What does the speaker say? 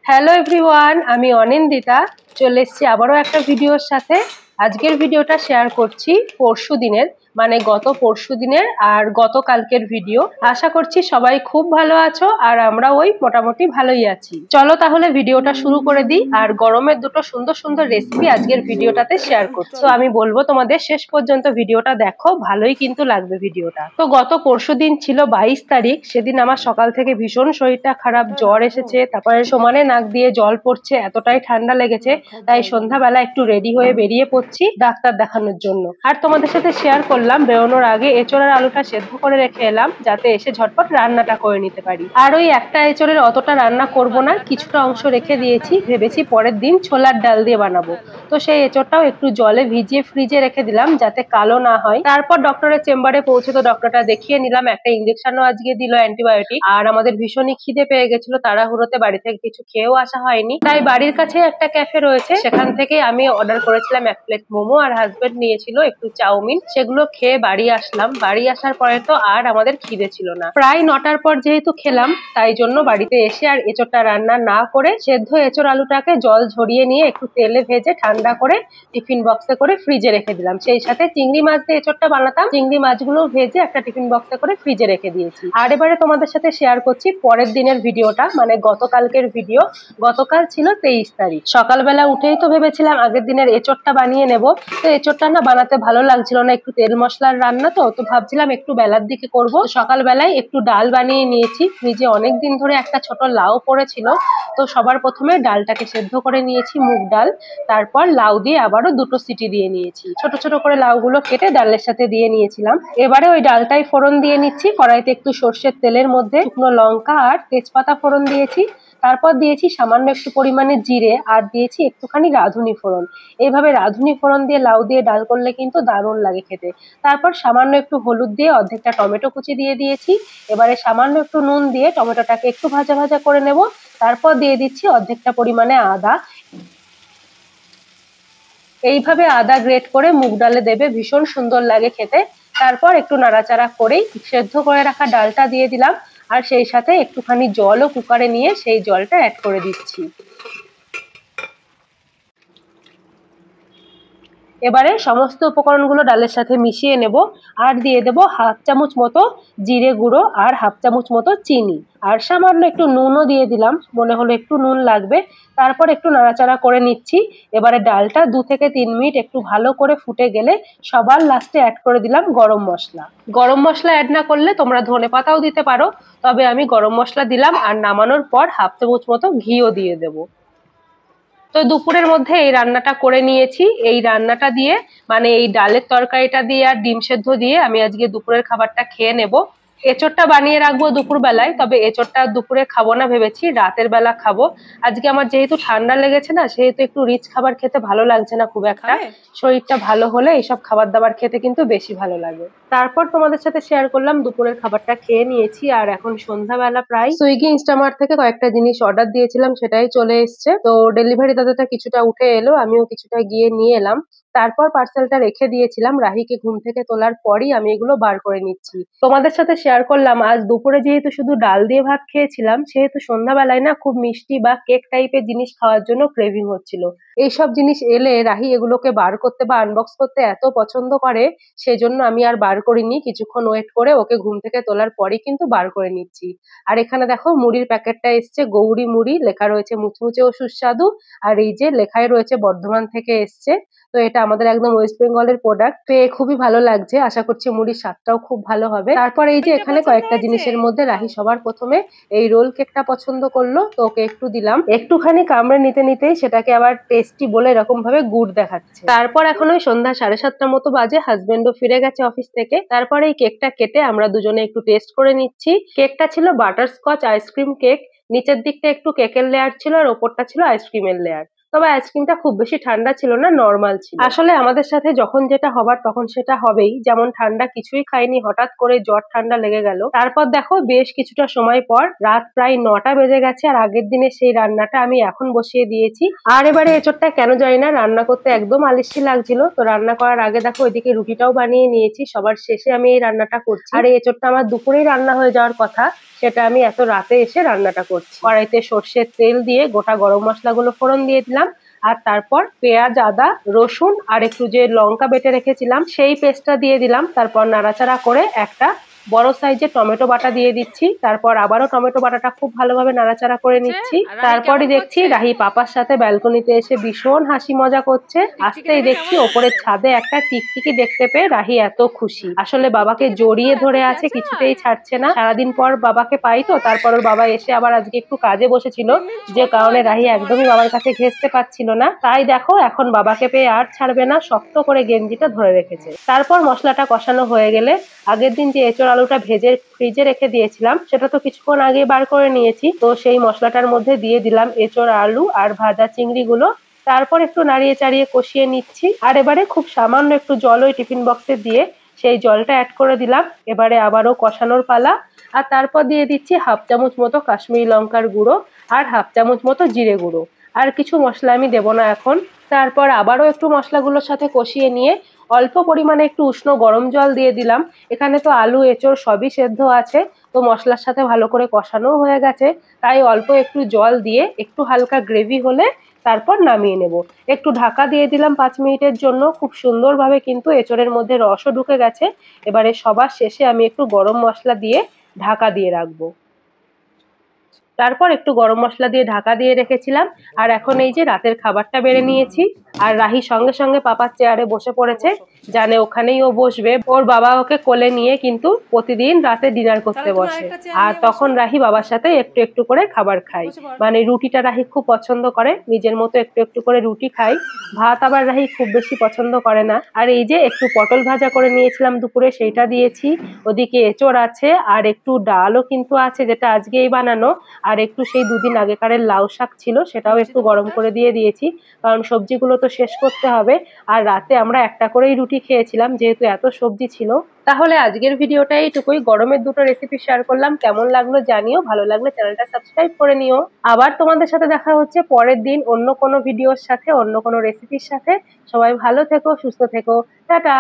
Hello everyone, আমি অনিন্দিতা চলে এসেছি আবারও একটা ভিডিওর সাথে। আজকের ভিডিওটা শেয়ার করছি পরশু দিনের, মানে গত পরশু দিনের আর গতকালকের ভিডিও। আশা করছি সবাই খুব ভালো আছো আর আমরা ওই মোটামুটি ভালোই আছি। চলো তাহলে ভিডিওটা শুরু করে দিই। আর গরমের দুটো সুন্দর সুন্দর রেসিপি আজকের ভিডিওটাতে শেয়ার করছি, তো আমি বলবো তোমাদের শেষ পর্যন্ত ভিডিওটা দেখো, ভালোই কিন্তু লাগবে ভিডিওটা। তো গত পরশু দিন ছিল 22 তারিখ। সেদিন আমার সকাল থেকে ভীষণ শরীরটা খারাপ, জ্বর এসেছে, তারপরে সমানে নাক দিয়ে জল পড়ছে, এতটাই ঠান্ডা লেগেছে। তাই সন্ধ্যাবেলা একটু রেডি হয়ে বেরিয়ে পড়ছি ডাক্তার দেখানোর জন্য। আর তোমাদের সাথে শেয়ার করলাম বেরোনোর আগে এঁচোড়ের আলুটা সেদ্ধ করে রেখে এলাম, যাতে এসে ঝটপট রান্নাটা করে নিতে পারি। আর ওই একটা এঁচোড়ের অতটা রান্না করব না, কিছুটা অংশ রেখে দিয়েছি, ভেবেছি পরের দিন ছোলার ডাল দিয়ে বানাবো। তো সেই এঁচোড়টাও একটু জলে ভিজিয়ে ফ্রিজে রেখে দিলাম যাতে কালো না হয়। তারপর ডক্টরের চেম্বারে পৌঁছে তো ডক্টরটা দেখিয়ে নিলাম, একটা ইঞ্জেকশনও আজকে দিল, অ্যান্টিবায়োটিক। আর আমাদের ভীষণই খিদে পেয়ে গেছিল, তাড়াহুড়োতে বাড়ি থেকে কিছু খেয়েও আসা হয়নি। তাই বাড়ির কাছে একটা ক্যাফে রয়েছে, সেখান থেকে আমি অর্ডার করেছিলাম এক প্লেট মোমো, আর হাজবেন্ড নিয়েছিল একটু চাউমিন। সেগুলো খেয়ে বাড়ি আসলাম। বাড়ি আসার পরে তো আর আমাদের খিদে ছিল না। প্রায় 9টার পর যেহেতু খেলাম, তাই জন্য বাড়িতে এসে আর এঁচোড়টা রান্না না করে সেদ্ধ এঁচোড় আলুটাকে জল ঝরিয়ে নিয়ে একটু তেলে ভেজে ঠান্ডা করে টিফিন বক্সে করে ফ্রিজে রেখে দিলাম। সেই সাথে চিংড়ি মাছ দিয়ে এঁচোড়টা বানাতাম, চিংড়ি মাছগুলো ভেজে একটা টিফিন বক্সে করে ফ্রিজে রেখে দিয়েছি। আর এবারে তোমাদের সাথে শেয়ার করছি পরের দিনের ভিডিওটা, মানে গতকালকের ভিডিও। গতকাল ছিল 23 তারিখ। সকালবেলা উঠেই তো ভেবেছিলাম আগের দিনের এঁচোড়টা বানিয়ে নেব। তো এঁচোড়টা না বানাতে ভালো লাগছিল না, একটু তেল মশলার রান্না তো ভাবছিলাম একটু বেলার দিকে করব। সকালবেলায় একটু ডাল বানিয়ে নিয়েছি, ফ্রিজে অনেকদিন ধরে একটা ছোট লাউ পড়েছিল। তো সবার প্রথমে ডালটাকে সেদ্ধ করে নিয়েছি, মুগ ডাল। তারপর লাউ দিয়ে আবারও দুটো সিটি দিয়ে নিয়েছি। ছোট ছোট করে লাউগুলো কেটে ডালের সাথে দিয়ে নিয়েছিলাম। এবারে ওই ডালটাই ফোড়ন দিয়ে নিচ্ছি। কড়াইতে একটু সর্ষের তেলের মধ্যে শুকনো লঙ্কা আর তেজপাতা ফোড়ন দিয়েছি। তারপর দিয়েছি সামান্য একটু পরিমাণে জিরে, আর দিয়েছি একটুখানি রাঁধুনি ফোড়ন। এইভাবে রাঁধুনি ফোড়ন দিয়ে লাউ দিয়ে ডাল করলে কিন্তু দারুণ লাগে খেতে। তারপর সামান্য একটু হলুদ দিয়ে অর্ধেকটা টমেটো কুচি দিয়ে দিয়েছি। এবারে সামান্য একটু নুন দিয়ে টমেটোটাকে একটু ভাজা ভাজা করে নেব। তারপর দিয়ে দিচ্ছি অর্ধেকটা পরিমাণে আদা। এইভাবে আদা গ্রেট করে মুগ ডালে দেবে, ভীষণ সুন্দর লাগে খেতে। তারপর একটু নাড়াচাড়া করেই সেদ্ধ করে রাখা ডালটা দিয়ে দিলাম, আর সেই সাথে একটুখানি জলও কুকারে নিয়ে সেই জলটা অ্যাড করে দিচ্ছি। এবারে সমস্ত উপকরণগুলো ডালের সাথে মিশিয়ে নেব, আর দিয়ে দেব হাফ চামচ মতো জিরে গুঁড়ো আর হাফ চামচ মতো চিনি, আর সামান্য একটু নুনও দিয়ে দিলাম, মনে হলো একটু নুন লাগবে। তারপর একটু নাড়াচাড়া করে নিচ্ছি। এবারে ডালটা 2 থেকে 3 মিনিট একটু ভালো করে ফুটে গেলে সবার লাস্টে অ্যাড করে দিলাম গরম মশলা। গরম মশলা অ্যাড না করলে তোমরা ধনেপাতাও দিতে পারো, তবে আমি গরম মশলা দিলাম। আর নামানোর পর হাফ চামচ মতো ঘিও দিয়ে দেবো। তো দুপুরের মধ্যে এই রান্নাটা করে নিয়েছি। এই রান্নাটা দিয়ে, মানে এই ডালের তরকারিটা দিয়ে আর ডিম সেদ্ধ দিয়ে আমি আজকে দুপুরের খাবারটা খেয়ে নেব। এঁচোড়টা বানিয়ে রাখবো দুপুর বেলায়, তবে এঁচোড়টা দুপুরে খাবো না, ভেবেছি রাতের বেলা খাবো। আজকে আমার যেহেতু ঠান্ডা লেগেছে না, সেহেতু একটু রিচ খাবার খেতে ভালো লাগছে না খুব একটা। শরীরটা ভালো হলে এইসব খাবার দাবার খেতে কিন্তু বেশি ভালো লাগে। তারপর তোমাদের সাথে শেয়ার করলাম দুপুরের খাবারটা খেয়ে নিয়েছি। আর এখন সন্ধ্যাবেলা প্রায়। সুইগি ইনস্টামার্ট থেকে কয়েকটা জিনিস অর্ডার দিয়েছিলাম, সেটাই চলে এসছে। তো ডেলিভারি দাদাটা কিছুটা উঠে এলো, আমিও কিছুটা গিয়ে নিয়ে এলাম। তারপর পার্সেলটা রেখে দিয়েছিলাম, রাহিকে ঘুম থেকে তোলার পরই আমি এগুলো বার করে নিচ্ছি। তোমাদের সাথে শেয়ার করলাম আজ দুপুরে যেহেতু শুধু ডাল দিয়ে ভাত খেয়েছিলাম, সেহেতু সন্ধ্যাবেলায় না খুব মিষ্টি বা কেক টাইপের জিনিস খাওয়ার জন্য ক্রেভিং হচ্ছিল। এইসব জিনিস এলে রাহি এগুলোকে বার করতে বা আনবক্স করতে এত পছন্দ করে, সেজন্য আমি আর বার করিনি, কিছুক্ষণ ওয়েট করে ওকে ঘুম থেকে তোলার পরই কিন্তু বার করে নিচ্ছি। আর এখানে দেখো মুড়ির প্যাকেটটা এসছে, গৌরী মুড়ি, লেখা রয়েছে মুচমুচে ও সুস্বাদু। আর এই যে লেখায় রয়েছে বর্ধমান থেকে এসছে। তো এটা আমাদের একদম ওয়েস্ট বেঙ্গলের প্রোডাক্ট, পেয়ে খুবই ভালো লাগছে। আশা করছি মুড়ির স্বাদটাও খুব ভালো হবে। তারপর এই যে এখানে কয়েকটা জিনিসের মধ্যে রাহি সবার প্রথমে এই রোল কেকটা পছন্দ করলো, তো ওকে একটু দিলাম। একটুখানি কামড়ে নিতে নিতেই সেটাকে আবার টেস্টি বলে এরকম ভাবে গুড় দেখাচ্ছে। তারপর এখন ওই সন্ধ্যা 7:30 মতো বাজে, হাজবেন্ডও ফিরে গেছে অফিস থেকে। তারপর এই কেকটা কেটে আমরা দুজনে একটু টেস্ট করে নিচ্ছি। কেকটা ছিল বাটারস্কচ আইসক্রিম কেক। নিচের দিকটা একটু কেকের লেয়ার ছিল আর ওপরটা ছিল আইসক্রিমের লেয়ার। তবে আইসক্রিমটা খুব বেশি ঠান্ডা ছিল না, নরমাল ছিল। আসলে আমাদের সাথে যখন যেটা হবার তখন সেটা হবেই। যেমন ঠান্ডা কিছুই খাইনি, হঠাৎ করে জ্বর ঠান্ডা লেগে গেল। তারপর দেখো বেশ কিছুটা সময় পর রাত প্রায় 9টা বেজে গেছে, আর আগের দিনে সেই রান্নাটা আমি এখন বসিয়ে দিয়েছি। আর এবারে এঁচোড়টা কেন জানি না রান্না করতে একদম আলিস্যি লাগছিল। তো রান্না করার আগে দেখো ওইদিকে রুটিটাও বানিয়ে নিয়েছি, সবার শেষে আমি এই রান্নাটা করছি। আর এই এঁচোড়টা আমার দুপুরেই রান্না হয়ে যাওয়ার কথা, সেটা আমি এত রাতে এসে রান্নাটা করছি। কড়াইতে সর্ষের তেল দিয়ে গোটা গরম মশলাগুলো ফোড়ন দিয়ে দিলাম, আর তারপর পেঁয়াজ, আদা, রসুন আর একটু যে লঙ্কা বেটে রেখেছিলাম সেই পেস্টটা দিয়ে দিলাম। তারপর নাড়াচাড়া করে একটা বড় সাইজের টমেটো বাটা দিয়ে দিচ্ছি। তারপর আবারও টমেটো বাটাটা খুব ভালোভাবে নাড়াচাড়া করে নিচ্ছি। তারপরে দেখছি রাহি পাপার সাথে ব্যালকনিতে এসে ভীষণ হাসি মজা করছে। আসতেই দেখছি ওপরের ছাদে একটা টিকটিকি দেখতে পেয়ে রাহি এত খুশি। আসলে বাবাকে জড়িয়ে ধরে আছে, কিছুতেই ছাড়ছে না। সারাদিন পর বাবাকে পাই তো, তারপর ওর বাবা এসে আবার আজকে একটু কাজে বসেছিল, যে কারণে রাহি একদমই বাবার কাছে ঘেঁষতে পারছিল না। তাই দেখো এখন বাবাকে পেয়ে আর ছাড়বে না, শক্ত করে গেঞ্জিটা ধরে রেখেছে। তারপর মশলাটা কষানো হয়ে গেলে আগের দিন যে এঁচোড় আলুটা ভেজে ফ্রিজে রেখে দিয়েছিলাম সেটা তো কিছুক্ষণ আগে বার করে নিয়েছি। তো সেই মশলাটার মধ্যে দিয়ে দিলাম এঁচোড় আলু আর ভাজা চিংড়িগুলো। তারপর একটু নাড়িয়ে চাড়িয়ে কষিয়ে নিচ্ছি। আর এবারে খুব সামান্য একটু জল ওই টিফিন বক্সে দিয়ে সেই জলটা অ্যাড করে দিলাম। এবারে আবারও কষানোর পালা। আর তারপর দিয়ে দিচ্ছি হাফ চামচ মতো কাশ্মীরি লঙ্কার গুঁড়ো আর হাফ চামচ মতো জিরে গুঁড়ো। আর কিছু মশলা আমি দেবো না এখন। তারপর আবারও একটু মশলাগুলোর সাথে কষিয়ে নিয়ে অল্প পরিমাণে একটু উষ্ণ গরম জল দিয়ে দিলাম। এখানে তো আলু এঁচোড় সবই সেদ্ধ আছে, তো মশলার সাথে ভালো করে কষানো হয়ে গেছে। তাই অল্প একটু জল দিয়ে একটু হালকা গ্রেভি হলে তারপর নামিয়ে নেব। একটু ঢাকা দিয়ে দিলাম 5 মিনিটের জন্য। খুব সুন্দরভাবে কিন্তু এঁচোড়ের মধ্যে রসও ঢুকে গেছে। এবারে সবার শেষে আমি একটু গরম মশলা দিয়ে ঢাকা দিয়ে রাখবো। তারপর একটু গরম মশলা দিয়ে ঢাকা দিয়ে রেখেছিলাম। আর এখন এই যে রাতের খাবারটা বেড়ে নিয়েছি, আর রাহি সঙ্গে সঙ্গে পাপার চেয়ারে বসে পড়েছে, জানে ওখানেই ও বসবে। ওর বাবা ওকে কোলে নিয়ে কিন্তু প্রতিদিন রাতে ডিনার করতে বসে। আর তখন রাহি বাবার সাথে একটু একটু করে খাবার খায়। মানে রুটিটা রাহি খুব পছন্দ করে, নিজের মতো একটু একটু করে রুটি খায়। ভাত আবার রাহি খুব বেশি পছন্দ করে না। আর এই যে একটু পটল ভাজা করে নিয়েছিলাম দুপুরে, সেইটা দিয়েছি। ওদিকে এঁচোড় আছে আর একটু ডালও কিন্তু আছে, যেটা আজকেই বানানো। আর একটু সেই দুদিন আগেকারের লাউ শাক ছিল, সেটাও একটু গরম করে দিয়ে দিয়েছি, কারণ সবজিগুলো তো শেষ করতে হবে। আর রাতে আমরা একটা করেই রুটি খেয়েছিলাম যেহেতু এত সবজি ছিল। তাহলে আজকের ভিডিওটা এইটুকুই। গরমের দুটো রেসিপি শেয়ার করলাম, কেমন লাগলো জানিও। ভালো লাগলে চ্যানেলটা সাবস্ক্রাইব করে নিও। আবার তোমাদের সাথে দেখা হচ্ছে পরের দিন অন্য কোনো ভিডিওর সাথে, অন্য কোনো রেসিপির সাথে। সবাই ভালো থেকো, সুস্থ থেকো, টাটা।